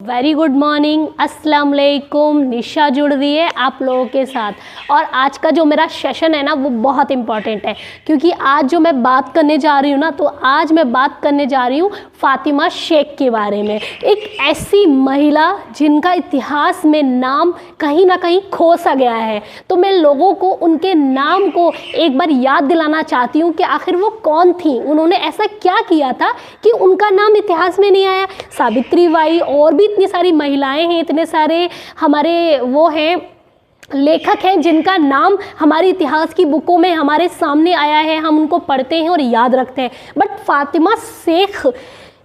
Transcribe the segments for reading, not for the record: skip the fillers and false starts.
Very good morning, अस्सलाम वालेकुम। निशा जुड़ रही है आप लोगों के साथ और आज का जो मेरा सेशन है ना वो बहुत इम्पॉर्टेंट है क्योंकि आज जो मैं बात करने जा रही हूँ ना, तो आज मैं बात करने जा रही हूँ फ़ातिमा शेख के बारे में। एक ऐसी महिला जिनका इतिहास में नाम कहीं ना कहीं खो सा गया है, तो मैं लोगों को उनके नाम को एक बार याद दिलाना चाहती हूँ कि आखिर वो कौन थी, उन्होंने ऐसा क्या किया था कि उनका नाम इतिहास में नहीं आया। सावित्री बाई और भी इतनी सारी महिलाएं हैं, इतने सारे हमारे वो हैं लेखक हैं जिनका नाम हमारे इतिहास की बुकों में हमारे सामने आया है, हम उनको पढ़ते हैं और याद रखते हैं। बट फ़ातिमा शेख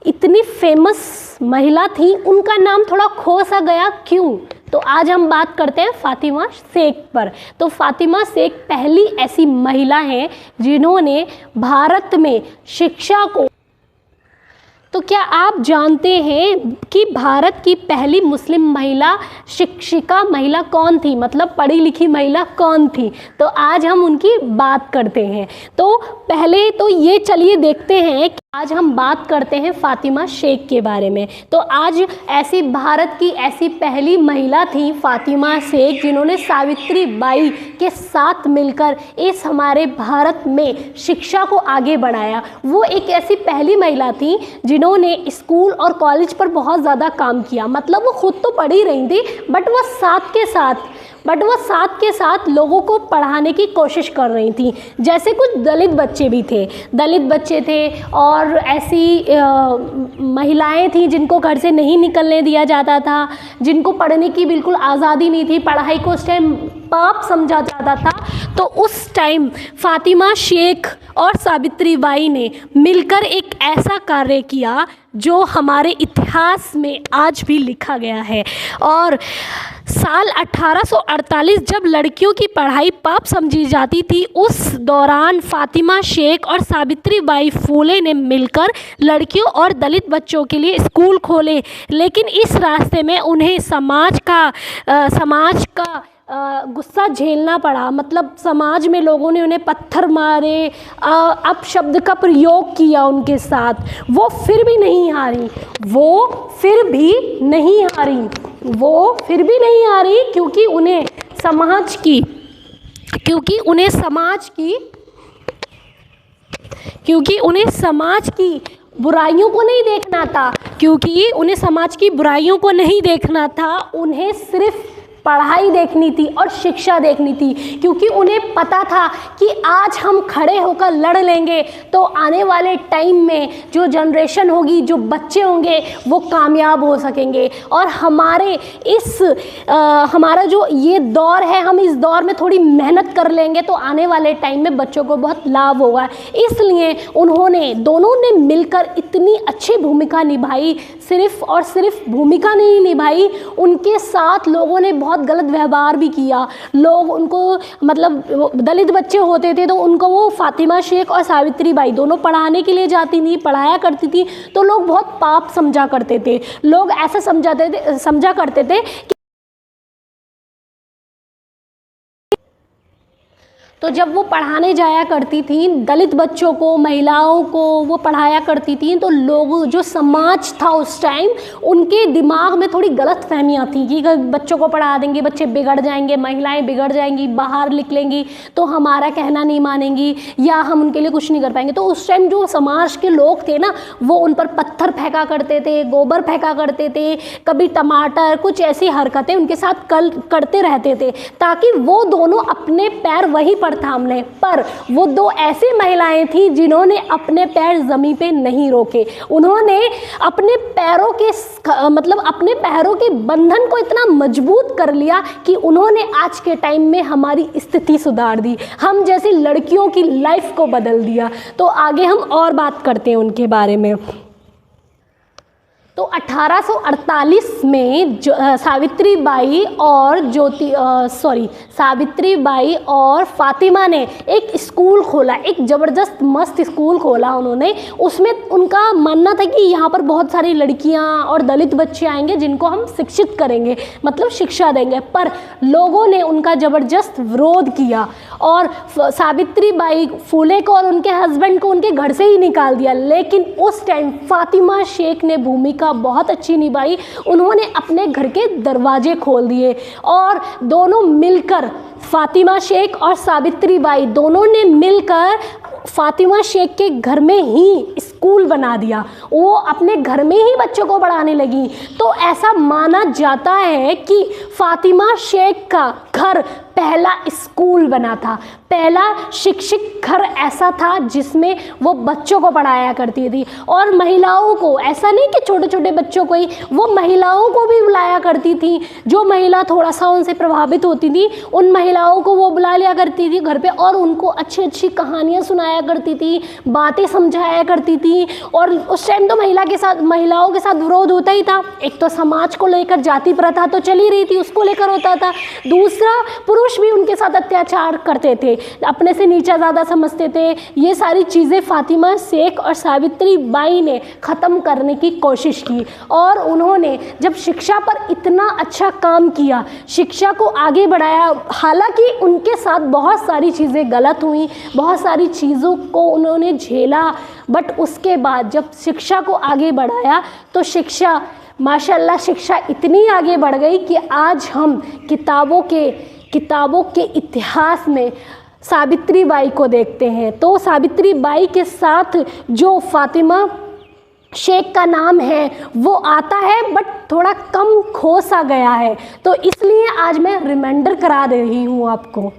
इतनी फेमस महिला थी, उनका नाम थोड़ा खो सा गया, क्यों? तो आज हम बात करते हैं फ़ातिमा शेख पर। तो फ़ातिमा शेख पहली ऐसी महिला हैं जिन्होंने भारत में शिक्षा को, तो क्या आप जानते हैं कि भारत की पहली मुस्लिम महिला शिक्षिका महिला कौन थी, मतलब पढ़ी लिखी महिला कौन थी? तो आज हम उनकी बात करते हैं। तो पहले तो ये चलिए देखते हैं कि आज हम बात करते हैं फ़ातिमा शेख के बारे में। तो आज ऐसी भारत की ऐसी पहली महिला थी फ़ातिमा शेख जिन्होंने सावित्री बाई के साथ मिलकर इस हमारे भारत में शिक्षा को आगे बढ़ाया। वो एक ऐसी पहली महिला थी जिन्होंने स्कूल और कॉलेज पर बहुत ज़्यादा काम किया, मतलब वो खुद तो पढ़ ही रही थी बट वो साथ के साथ लोगों को पढ़ाने की कोशिश कर रही थी। जैसे कुछ दलित बच्चे थे और ऐसी महिलाएं थी जिनको घर से नहीं निकलने दिया जाता था, जिनको पढ़ने की बिल्कुल आज़ादी नहीं थी, पढ़ाई को उस टाइम पाप समझा जाता था। तो उस टाइम फ़ातिमा शेख और सावित्री बाई ने मिलकर एक ऐसा कार्य किया जो हमारे इतिहास में आज भी लिखा गया है। और साल 1848 जब लड़कियों की पढ़ाई पाप समझी जाती थी, उस दौरान फ़ातिमा शेख और सावित्री बाई फूले ने मिलकर लड़कियों और दलित बच्चों के लिए स्कूल खोले। लेकिन इस रास्ते में उन्हें समाज का गुस्सा झेलना पड़ा, मतलब समाज में लोगों ने उन्हें पत्थर मारे, अपशब्द का प्रयोग किया उनके साथ। वो फिर भी नहीं हारी क्योंकि उन्हें समाज की बुराइयों को नहीं देखना था, उन्हें सिर्फ पढ़ाई देखनी थी और शिक्षा देखनी थी, क्योंकि उन्हें पता था कि आज हम खड़े होकर लड़ लेंगे तो आने वाले टाइम में जो जनरेशन होगी, जो बच्चे होंगे, वो कामयाब हो सकेंगे। और हमारा जो ये दौर है, हम इस दौर में थोड़ी मेहनत कर लेंगे तो आने वाले टाइम में बच्चों को बहुत लाभ होगा। इसलिए दोनों ने मिलकर इतनी अच्छी भूमिका निभाई। सिर्फ भूमिका नहीं निभाई, उनके साथ लोगों ने बहुत गलत व्यवहार भी किया। लोग उनको, मतलब दलित बच्चे होते थे तो उनको वो फ़ातिमा शेख और सावित्री बाई दोनों पढ़ाने के लिए जाती थी, पढ़ाया करती थी, तो लोग बहुत पाप समझा करते थे। लोग ऐसा समझा करते थे कि तो जब वो पढ़ाने जाया करती थी दलित बच्चों को, महिलाओं को वो पढ़ाया करती थी, तो लोग, जो समाज था उस टाइम, उनके दिमाग में थोड़ी गलत फहमियाँ थी कि बच्चों को पढ़ा देंगे, बच्चे बिगड़ जाएंगे, महिलाएं बिगड़ जाएंगी, बाहर निकलेंगी तो हमारा कहना नहीं मानेंगी या हम उनके लिए कुछ नहीं कर पाएंगे। तो उस टाइम जो समाज के लोग थे ना, वो उन पर पत्थर फेंका करते थे, गोबर फेंका करते थे, कभी टमाटर, कुछ ऐसी हरकतें उनके साथ करते रहते थे ताकि वो दोनों अपने पैर वहीं पर थामने। पर वो दो ऐसी महिलाएं थी जिन्होंने अपने पैर जमीन पे नहीं रोके। उन्होंने अपने पैरों के बंधन को इतना मजबूत कर लिया कि उन्होंने आज के टाइम में हमारी स्थिति सुधार दी, हम जैसी लड़कियों की लाइफ को बदल दिया। तो आगे हम और बात करते हैं उनके बारे में। तो 1848 में सावित्री बाई और फ़ातिमा ने एक स्कूल खोला, एक ज़बरदस्त मस्त स्कूल खोला उन्होंने। उसमें उनका मानना था कि यहाँ पर बहुत सारी लड़कियाँ और दलित बच्चे आएंगे जिनको हम शिक्षित करेंगे, मतलब शिक्षा देंगे। पर लोगों ने उनका ज़बरदस्त विरोध किया और सावित्री बाई फूले को और उनके हस्बैंड को उनके घर से ही निकाल दिया। लेकिन उस टाइम फ़ातिमा शेख ने भूमिका भूमिका बहुत अच्छी निभाई। उन्होंने अपने घर के दरवाजे खोल दिए और दोनों मिलकर, फातिमा शेख और सावित्री बाई दोनों ने मिलकर फातिमा शेख के घर में ही स्कूल बना दिया। वो अपने घर में ही बच्चों को पढ़ाने लगी। तो ऐसा माना जाता है कि फातिमा शेख का घर पहला स्कूल बना था, पहला शिक्षित घर ऐसा था जिसमें वो बच्चों को पढ़ाया करती थी। और महिलाओं को, ऐसा नहीं कि छोटे छोटे बच्चों को ही, वो महिलाओं को भी बुलाया करती थी। जो महिला थोड़ा सा उनसे प्रभावित होती थी उन महिलाओं को वो बुला लिया करती थी घर पे, और उनको अच्छी अच्छी कहानियाँ सुनाया करती थी, बातें समझाया करती थी। और उस टाइम तो महिलाओं के साथ विरोध होता ही था। एक तो समाज को लेकर जाति प्रथा तो चली रही थी, उसको लेकर होता था। दूसरा, पुरुष भी उनके साथ अत्याचार करते थे, अपने से नीचा ज़्यादा समझते थे। ये सारी चीज़ें फातिमा शेख और सावित्री बाई ने ख़त्म करने की कोशिश की। और उन्होंने जब शिक्षा पर इतना अच्छा काम किया, शिक्षा को आगे बढ़ाया, हालांकि उनके साथ बहुत सारी चीज़ें गलत हुई, बहुत सारी चीज़ों को उन्होंने झेला, बट उसके बाद जब शिक्षा को आगे बढ़ाया तो शिक्षा, माशाल्लाह, शिक्षा इतनी आगे बढ़ गई कि आज हम किताबों के इतिहास में सावित्री बाई को देखते हैं। तो सावित्री बाई के साथ जो फातिमा शेख का नाम है वो आता है, बट थोड़ा कम खो सा गया है। तो इसलिए आज मैं रिमाइंडर करा रही हूँ आपको।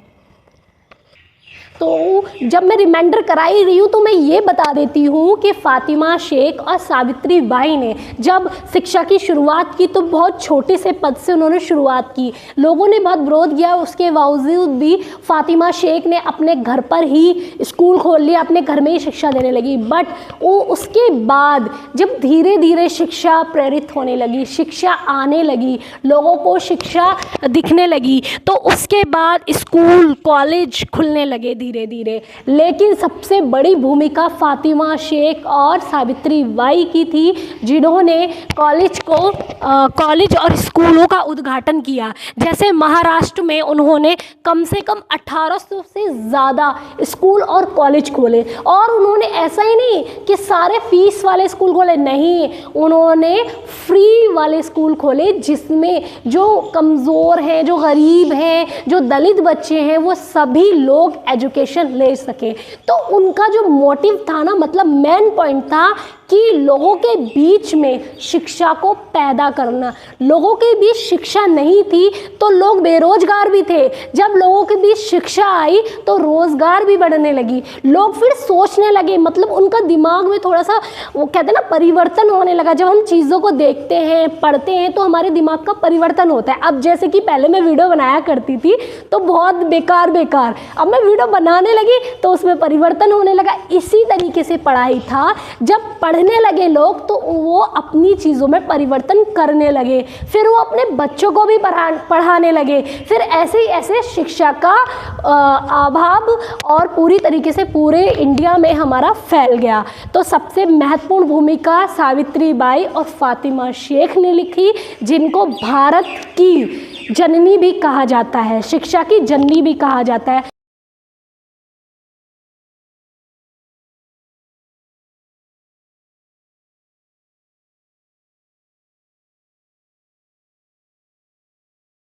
तो जब मैं रिमाइंडर करा ही रही हूँ तो मैं ये बता देती हूँ कि फातिमा शेख और सावित्री बाई ने जब शिक्षा की शुरुआत की तो बहुत छोटे से पद से उन्होंने शुरुआत की। लोगों ने बहुत विरोध किया, उसके बावजूद भी फातिमा शेख ने अपने घर पर ही स्कूल खोल लिया, अपने घर में ही शिक्षा देने लगी। बट वो उसके बाद जब धीरे धीरे शिक्षा प्रेरित होने लगी, शिक्षा आने लगी, लोगों को शिक्षा दिखने लगी, तो उसके बाद स्कूल कॉलेज खुलने लगे धीरे धीरे। लेकिन सबसे बड़ी भूमिका फातिमा शेख और सावित्री बाई की थी, जिन्होंने कॉलेज और स्कूलों का उद्घाटन किया। जैसे महाराष्ट्र में उन्होंने कम से कम 1800 से ज़्यादा स्कूल और कॉलेज खोले। और उन्होंने ऐसा ही नहीं कि सारे फीस वाले स्कूल खोले, नहीं, उन्होंने फ्री वाले स्कूल खोले जिसमें जो कमज़ोर हैं, जो गरीब हैं, जो दलित बच्चे हैं, वो सभी लोग एजुकेशन ले सके। तो उनका जो मोटिव था ना, मतलब मेन पॉइंट था कि लोगों के बीच में शिक्षा को पैदा करना। लोगों के बीच शिक्षा नहीं थी तो लोग बेरोजगार भी थे। जब लोगों के बीच शिक्षा आई तो रोजगार भी बढ़ने लगी। लोग फिर सोचने लगे, मतलब उनका दिमाग में थोड़ा सा, वो कहते हैं ना, परिवर्तन होने लगा। जब हम चीज़ों को देखते हैं, पढ़ते हैं, तो हमारे दिमाग का परिवर्तन होता है। अब जैसे कि पहले मैं वीडियो बनाया करती थी तो बहुत बेकार, अब मैं वीडियो बनाने लगी तो उसमें परिवर्तन होने लगा। इसी तरीके से पढ़ाई था, जब पढ़ने लगे लोग तो वो अपनी चीज़ों में परिवर्तन करने लगे, फिर वो अपने बच्चों को भी पढ़ाने लगे। फिर ऐसे ही ऐसे शिक्षा का अभाव और पूरी तरीके से पूरे इंडिया में हमारा फैल गया। तो सबसे महत्वपूर्ण भूमिका सावित्री बाई और फातिमा शेख ने लिखी, जिनको भारत की जननी भी कहा जाता है, शिक्षा की जननी भी कहा जाता है।